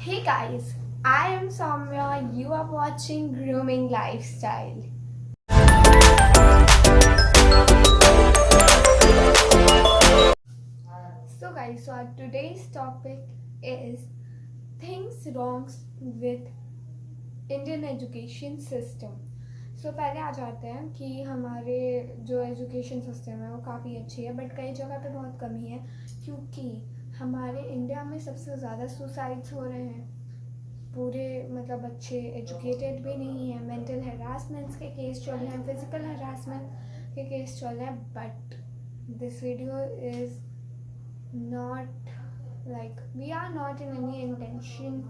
Hey guys, I am Soumya. You are watching Grooming Lifestyle. So our today's topic is things wrong with Indian education system. पहले आ जाते हैं कि हमारे जो education system है वो काफ़ी अच्छी है, बट कई जगह पे बहुत कमी है क्योंकि हमारे इंडिया में सबसे ज़्यादा सुसाइड्स हो रहे हैं। पूरे मतलब बच्चे एजुकेटेड भी नहीं है, मेंटल हरासमेंट्स के केस चल रहे हैं, फिजिकल हरासमेंट के केस चल रहे हैं। But this video is not like we are not in any intention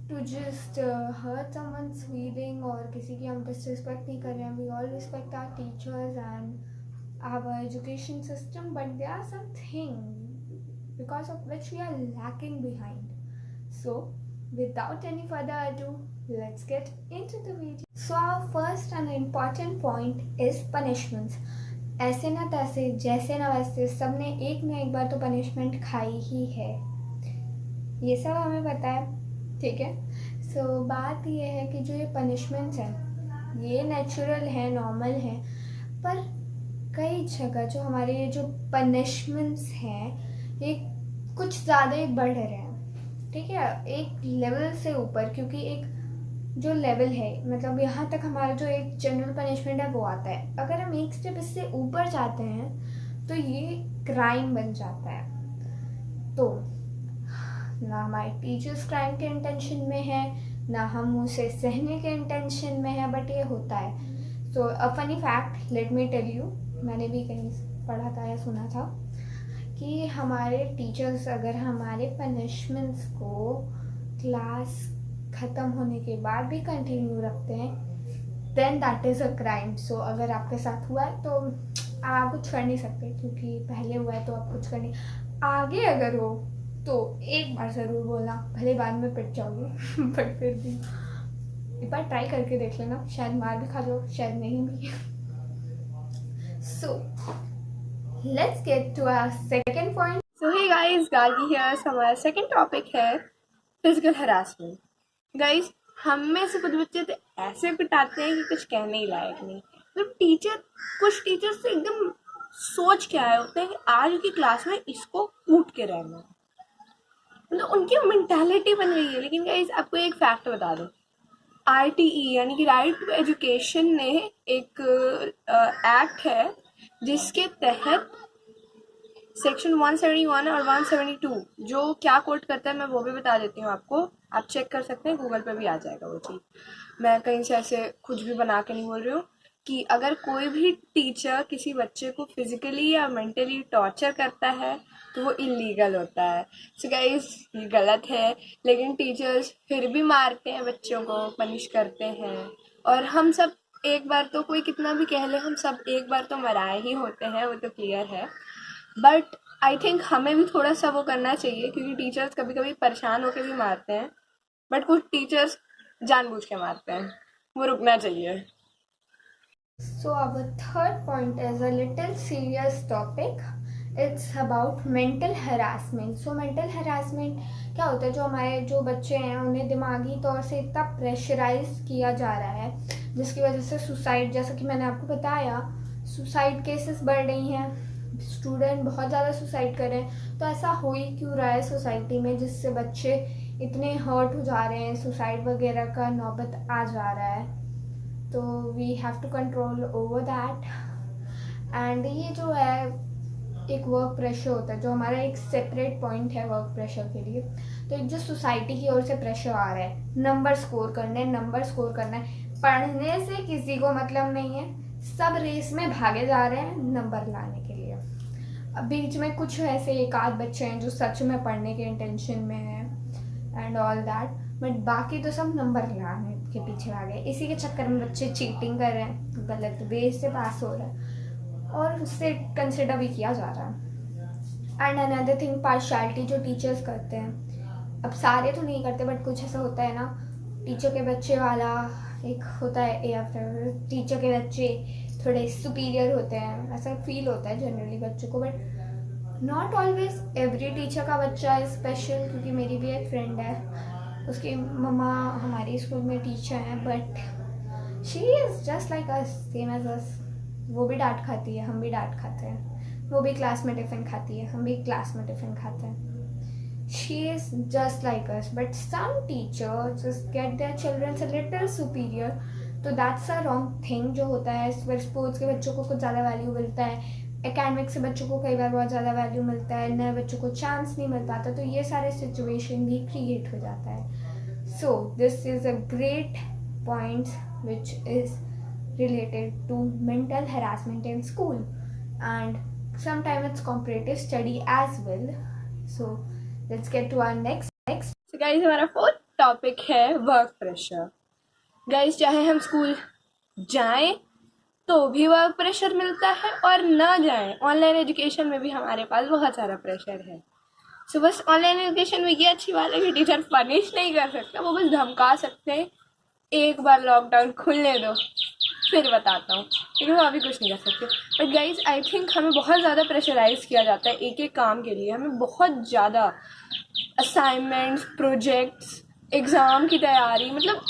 to just hurt someone's feeling, और किसी की हम डिसरिस्पेक्ट नहीं कर रहे हैं। We all respect our teachers and our education system, but there are some thing because of which we are lacking behind. So without any further ado, let's get into the video. So our first and important point is punishments. ऐसे ना तैसे जैसे ना वैसे सबने एक ना एक बार तो पनिशमेंट खाई ही है, ये सब हमें पता है, ठीक है। सो बात ये है कि जो ये पनिशमेंट्स हैं ये नेचुरल है, नॉर्मल है, पर कई जगह जो हमारे ये जो पनिशमेंट्स हैं ये कुछ ज़्यादा ही बढ़ रहे हैं, ठीक है, एक लेवल से ऊपर। क्योंकि एक जो लेवल है मतलब यहाँ तक हमारा जो एक जनरल पनिशमेंट है वो आता है, अगर हम एक स्टेप इससे ऊपर जाते हैं तो ये क्राइम बन जाता है। तो ना हमारे टीचर्स क्राइम के इंटेंशन में है, ना हम उसे सहने के इंटेंशन में है, बट ये होता है। So a funny fact, let me tell you, मैंने भी कहीं पढ़ा था या सुना था कि हमारे टीचर्स अगर हमारे पनिशमेंट्स को क्लास ख़त्म होने के बाद भी कंटिन्यू रखते हैं then that is a crime. So अगर आपके साथ हुआ है तो आप कुछ कर नहीं सकते, क्योंकि पहले हुआ है तो आप कुछ कर नहीं। आगे अगर हो तो एक बार ज़रूर बोलना, भले बाद में पिट जाओगे बट फिर भी एक बार ट्राई करके देख लेना, शायद मार भी खा लो, शायद नहीं भी। सो let's get to our second point. So hey guys, Gargi here. So हमारा second topic है physical harassment. Guys, हम में से कुछ बच्चे तो ऐसे पिटाते हैं कि कुछ कहने ही लायक नहीं। तो कुछ टीचर से एकदम सोच के आए होते हैं कि आज की क्लास में इसको कूट के रहना है, मतलब उनकी मेंटालिटी बन गई है। लेकिन गाइस आपको एक फैक्ट बता दूं, RTE यानी कि राइट टू एजुकेशन ने एक एक्ट है जिसके तहत सेक्शन 171 और 172 जो क्या कोट करता है मैं वो भी बता देती हूँ आपको, आप चेक कर सकते हैं, गूगल पे भी आ जाएगा वो चीज़। मैं कहीं से ऐसे कुछ भी बना के नहीं बोल रही हूँ कि अगर कोई भी टीचर किसी बच्चे को फिजिकली या मेंटली टॉर्चर करता है तो वो इलीगल होता है। सो गाइस ये गलत है, लेकिन टीचर्स फिर भी मारते हैं बच्चों को, पनिश करते हैं। और हम सब एक बार तो कोई कितना भी कह ले, हम सब एक बार तो मराए ही होते हैं, वो तो क्लियर है। बट आई थिंक हमें भी थोड़ा सा वो करना चाहिए, क्योंकि टीचर्स कभी कभी परेशान होकर भी मारते हैं, बट कुछ टीचर्स जानबूझ के मारते हैं, वो रुकना चाहिए। So our third point is a little serious topic. It's about mental harassment. So mental harassment क्या होता है, जो हमारे जो बच्चे हैं उन्हें दिमागी तौर से इतना प्रेशराइज किया जा रहा है जिसकी वजह से सुसाइड, जैसा कि मैंने आपको बताया, सुसाइड केसेस बढ़ रही हैं, स्टूडेंट बहुत ज़्यादा सुसाइड कर रहे हैं। तो ऐसा हो ही क्यों रहा है सोसाइटी में जिससे बच्चे इतने हर्ट हो जा रहे हैं, सुसाइड वगैरह का नौबत आ जा रहा है। तो we have to control over that. And ये जो है एक वर्क प्रेशर होता है, जो हमारा एक सेपरेट पॉइंट है वर्क प्रेशर के लिए। तो एक जो सोसाइटी की ओर से प्रेशर आ रहा है, नंबर स्कोर करने, नंबर स्कोर करना है, पढ़ने से किसी को मतलब नहीं है, सब रेस में भागे जा रहे हैं नंबर लाने के लिए। अब बीच में कुछ ऐसे एक आध बच्चे हैं जो सच में पढ़ने के इंटेंशन में हैं एंड ऑल दैट, बट बाकी तो सब नंबर लाने के पीछे आ गए। इसी के चक्कर में बच्चे चीटिंग कर रहे हैं, गलत वे से पास हो रहे हैं और उससे कंसिडर भी किया जा रहा है। एंड अनदर थिंग, पार्शियलिटी जो टीचर्स करते हैं, अब सारे तो नहीं करते बट कुछ ऐसा होता है ना, टीचर के बच्चे वाला एक होता है, या फिर टीचर के बच्चे थोड़े सुपीरियर होते हैं, ऐसा फील होता है जनरली बच्चों को। But not always every teacher का बच्चा इज स्पेशल, क्योंकि मेरी भी एक फ्रेंड है, उसकी मम्मा हमारे स्कूल में टीचर हैं, but she is just like us, same as us. वो भी डांट खाती है, हम भी डांट खाते हैं। वो भी क्लास में टिफ़िन खाती है, हम भी क्लास में टिफ़िन खाते हैं। She is just like us, but some teachers just get their children a little superior, तो that's a wrong thing जो होता है। फिर स्पोर्ट्स के बच्चों को कुछ ज़्यादा वैल्यू मिलता है, एकेडमिक्स से बच्चों को कई बार बहुत ज़्यादा वैल्यू मिलता है, नए बच्चों को चांस नहीं मिल पाता, तो ये सारे सिचुएशन भी क्रिएट हो जाता है। So this is a great point which is related to mental harassment in school, and sometimes it's comparative study as well. So let's get to our next. So guys, हमारा fourth topic है work pressure. Guys, चाहे हम school जाएं तो भी work pressure मिलता है, और ना जाएं ऑनलाइन एजुकेशन में भी हमारे पास बहुत सारा प्रेशर है। सो बस ऑनलाइन एजुकेशन में ये अच्छी बात है कि टीचर पनिश नहीं कर सकता, वो बस धमका सकते हैं, एक बार लॉकडाउन खुलने दो फिर बताता हूँ, लेकिन वो अभी कुछ नहीं कर सकते। बट गाइज, आई थिंक हमें बहुत ज़्यादा प्रेशराइज किया जाता है एक एक काम के लिए। हमें बहुत ज़्यादा असाइनमेंट्स, प्रोजेक्ट्स, एग्ज़ाम की तैयारी, मतलब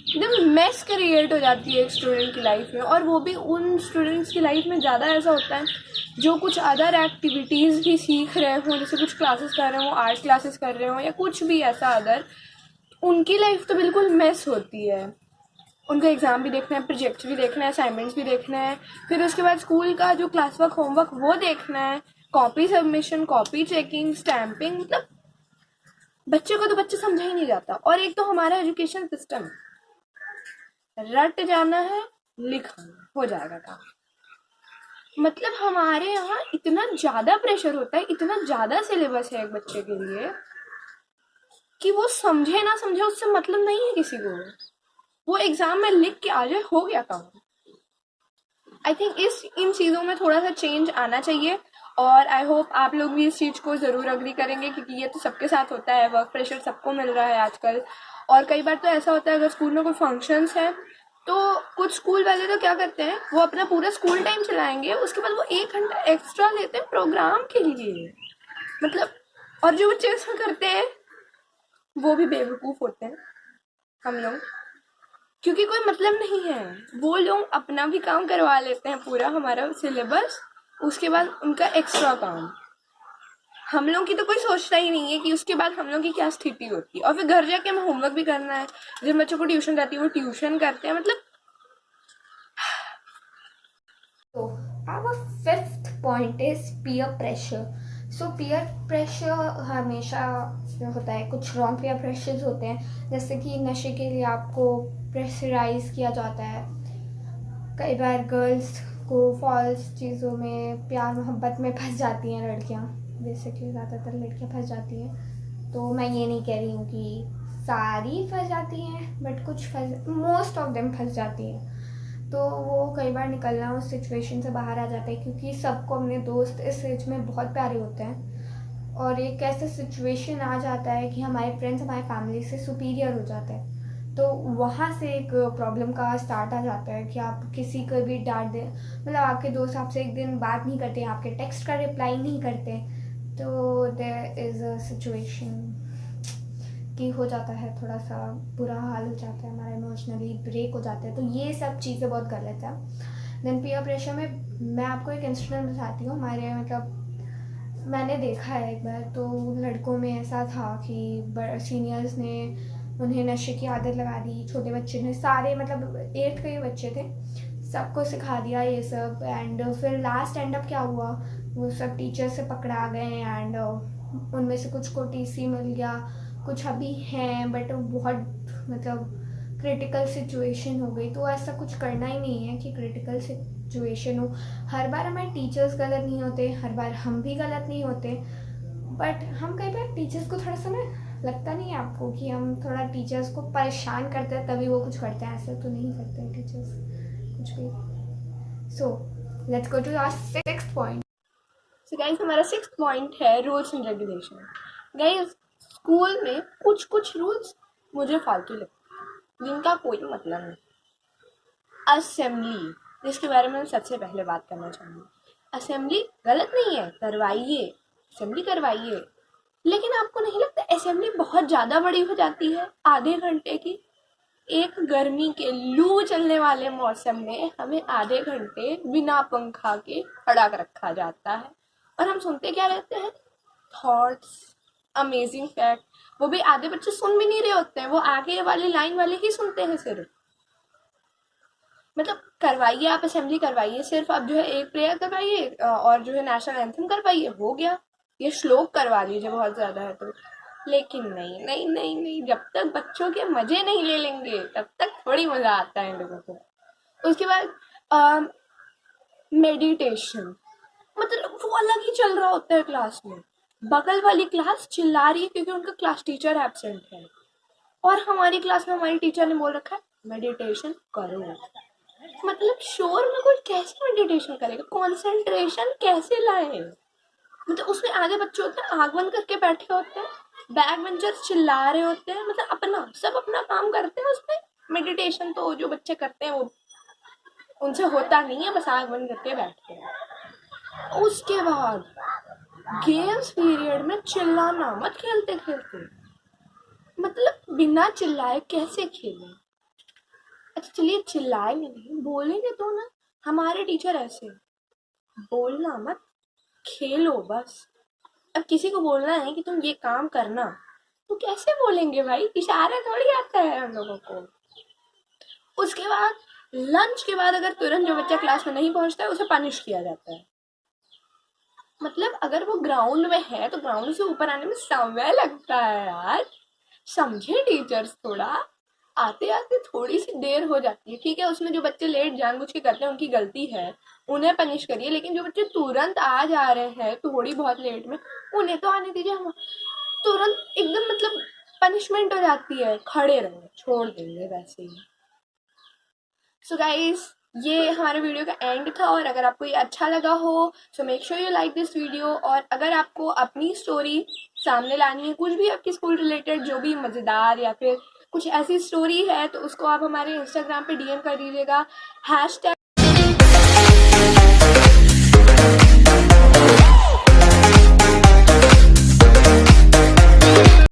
एकदम मेस क्रिएट हो जाती है एक स्टूडेंट की लाइफ में। और वो भी उन स्टूडेंट्स की लाइफ में ज़्यादा ऐसा होता है जो कुछ अदर एक्टिविटीज़ भी सीख रहे हों, जैसे कुछ क्लासेस कर रहे हों, आर्ट क्लासेस कर रहे हों, या कुछ भी ऐसा अदर, उनकी लाइफ तो बिल्कुल मेस होती है। उनको एग्ज़ाम भी देखना है, प्रोजेक्ट्स भी देखना है, असाइनमेंट्स भी देखना है, फिर उसके बाद स्कूल का जो क्लास वर्क, होमवर्क, वो देखना है, copy submission, copy checking, stamping, मतलब बच्चे को तो बच्चे समझा ही नहीं जाता। और एक तो हमारा एजुकेशन सिस्टम, रट जाना है, लिखना हो जाएगा काम। मतलब हमारे यहाँ इतना ज़्यादा प्रेशर होता है, इतना ज़्यादा सिलेबस है एक बच्चे के लिए, कि वो समझे ना समझे उससे मतलब नहीं है किसी को। वो एग्जाम में लिख के आ जाए, हो गया काम। आई थिंक इन चीज़ों में थोड़ा सा चेंज आना चाहिए, और आई होप आप लोग भी इस चीज़ को ज़रूर अग्री करेंगे, क्योंकि ये तो सबके साथ होता है, वर्क प्रेशर सबको मिल रहा है आजकल। और कई बार तो ऐसा होता है, अगर स्कूल में कोई फंक्शंस है तो कुछ स्कूल वाले तो क्या करते हैं, वो अपना पूरा स्कूल टाइम चलाएंगे, उसके बाद वो 1 घंटा एक्स्ट्रा लेते हैं प्रोग्राम के लिए। मतलब, और जो बच्चे इसमें करते हैं वो भी बेवकूफ़ होते हैं हम लोग, क्योंकि कोई मतलब नहीं है। वो लोग अपना भी काम करवा लेते हैं, पूरा हमारा सिलेबस, उसके बाद उनका एक्स्ट्रा काम। हम लोग की तो कोई सोचता ही नहीं है कि उसके बाद हम लोग की क्या स्थिति होती है। और फिर घर जाके हमें होमवर्क भी करना है, जिन बच्चों को ट्यूशन रहती है वो ट्यूशन करते हैं, मतलब। So our fifth point is peer pressure. So peer pressure हमेशा जो होता है, कुछ रॉन्ग peer pressures होते हैं, जैसे कि नशे के लिए आपको प्रेशराइज किया जाता है। कई बार गर्ल्स को फॉल्स चीज़ों में, प्यार मोहब्बत में फंस जाती हैं लड़कियाँ, बेसिकली ज़्यादातर लड़कियाँ फंस जाती हैं। तो मैं ये नहीं कह रही हूँ कि सारी फंस जाती हैं, बट कुछ मोस्ट ऑफ देम फंस जाती हैं। तो वो कई बार निकलना उस सिचुएशन से बाहर आ जाता है, क्योंकि सबको अपने दोस्त इस एज में बहुत प्यारे होते हैं, और एक ऐसा सिचुएशन आ जाता है कि हमारे फ्रेंड्स हमारे फैमिली से सुपीरियर हो जाते हैं। तो वहाँ से एक प्रॉब्लम का स्टार्ट आ जाता है कि आप किसी को भी डांट दें, मतलब आपके दोस्त आपसे एक दिन बात नहीं करते, आपके टेक्स्ट का रिप्लाई नहीं करते, तो देयर इज़ अ सिचुएशन कि हो जाता है, थोड़ा सा बुरा हाल हो जाता है, हमारा इमोशनली ब्रेक हो जाता है। तो ये सब चीज़ें बहुत गलत है। देन पीयर प्रेशर में मैं आपको एक इंसिडेंट बताती हूँ। हमारे मतलब मैंने देखा है एक बार, तो लड़कों में ऐसा था कि सीनियर्स ने उन्हें नशे की आदत लगा दी। छोटे बच्चे ने, सारे मतलब 8th के बच्चे थे, सबको सिखा दिया ये सब। एंड फिर लास्ट एंड अप क्या हुआ, वो सब टीचर से पकड़ा गए, एंड उनमें से कुछ को टीसी मिल गया, कुछ अभी हैं, बट बहुत मतलब क्रिटिकल सिचुएशन हो गई। तो ऐसा कुछ करना ही नहीं है कि क्रिटिकल सिचुएशन हो। हर बार हमारे टीचर्स गलत नहीं होते, हर बार हम भी गलत नहीं होते, बट हम कई बार टीचर्स को थोड़ा सा ना, लगता नहीं है आपको कि हम थोड़ा टीचर्स को परेशान करते हैं तभी वो कुछ करते हैं? ऐसा तो नहीं करते हैं टीचर्स कुछ भी। So let's go to our 6th point. So guys, हमारा 6th पॉइंट है rules and regulation. Guys, school में कुछ कुछ रूल्स मुझे फालतू लगते हैं, जिनका कोई मतलब नहीं। असेंबली, जिसके बारे में मैं सबसे पहले बात करना चाहूँगी। असेंबली गलत नहीं है, करवाइए, असेंबली करवाइए। लेकिन आपको नहीं लगता असेंबली बहुत ज़्यादा बड़ी हो जाती है, आधे घंटे की? एक गर्मी के लू चलने वाले मौसम में हमें आधे घंटे बिना पंखा के खड़ा कर रखा जाता है और हम सुनते क्या रहते हैं? Thoughts, amazing fact. वो भी आधे बच्चे सुन भी नहीं रहे होते हैं, वो आगे वाली लाइन वाले ही सुनते हैं सिर्फ। मतलब करवाइए, आप असेंबली करवाइए, सिर्फ आप जो है एक प्रेयर करवाइए और जो है नेशनल एंथम करवाइए, हो गया। ये श्लोक करवा लीजिए बहुत ज्यादा है तो। लेकिन नहीं नहीं नहीं नहीं, जब तक बच्चों के मजे नहीं ले लेंगे तब तक थोड़ी मजा आता है इन लोगों को। उसके बाद मेडिटेशन, मतलब वो अलग ही चल रहा होता है क्लास में। बगल वाली क्लास चिल्ला रही है क्योंकि उनका क्लास टीचर एब्सेंट है, और हमारी क्लास में हमारी टीचर ने बोल रखा है मेडिटेशन करो। मतलब शोर में कोई कैसे मेडिटेशन करेगा? कंसंट्रेशन कैसे लाए? मतलब उसमें आधे बच्चे होते हैं आग बंद करके बैठे होते हैं, बैक बेंचर्स चिल्ला रहे होते हैं, मतलब अपना सब अपना काम करते हैं। उसमें मेडिटेशन तो जो बच्चे करते हैं वो उनसे होता नहीं है, बस आग बंद करके बैठते हैं। उसके बाद गेम्स पीरियड में चिल्लाना मत खेलते खेलते, मतलब बिना चिल्लाए कैसे खेलें? अच्छा चलिए चिल्लाएंगे नहीं, बोलेंगे तो ना। हमारे टीचर ऐसे, बोलना मत, खेलो बस। अब किसी को बोलना है कि तुम ये काम करना, तो कैसे बोलेंगे भाई? इशारा थोड़ी आता है हम लोगों को। उसके बाद लंच के बाद अगर तुरंत जो बच्चा क्लास में नहीं पहुंचता है उसे पनिश किया जाता है। मतलब अगर वो ग्राउंड में है तो ग्राउंड से ऊपर आने में समय लगता है यार, समझे टीचर्स थोड़ा। आते आते थोड़ी सी देर हो जाती है, ठीक है, उसमें जो बच्चे लेट जानबूझ के करते हैं उनकी गलती है, उन्हें पनिश करिए। लेकिन जो बच्चे तुरंत आ जा रहे हैं थोड़ी बहुत लेट में, उन्हें तो आने दीजिए। हम तुरंत एकदम मतलब पनिशमेंट हो जाती है, खड़े रहो, छोड़ देंगे वैसे ही। सो गाइज, ये हमारे वीडियो का एंड था, और अगर आपको ये अच्छा लगा हो so make sure you like this video. और अगर आपको अपनी स्टोरी सामने लानी है, कुछ भी आपकी स्कूल रिलेटेड जो भी मज़ेदार या फिर कुछ ऐसी स्टोरी है, तो उसको आप हमारे इंस्टाग्राम पे डीएम कर दीजिएगा।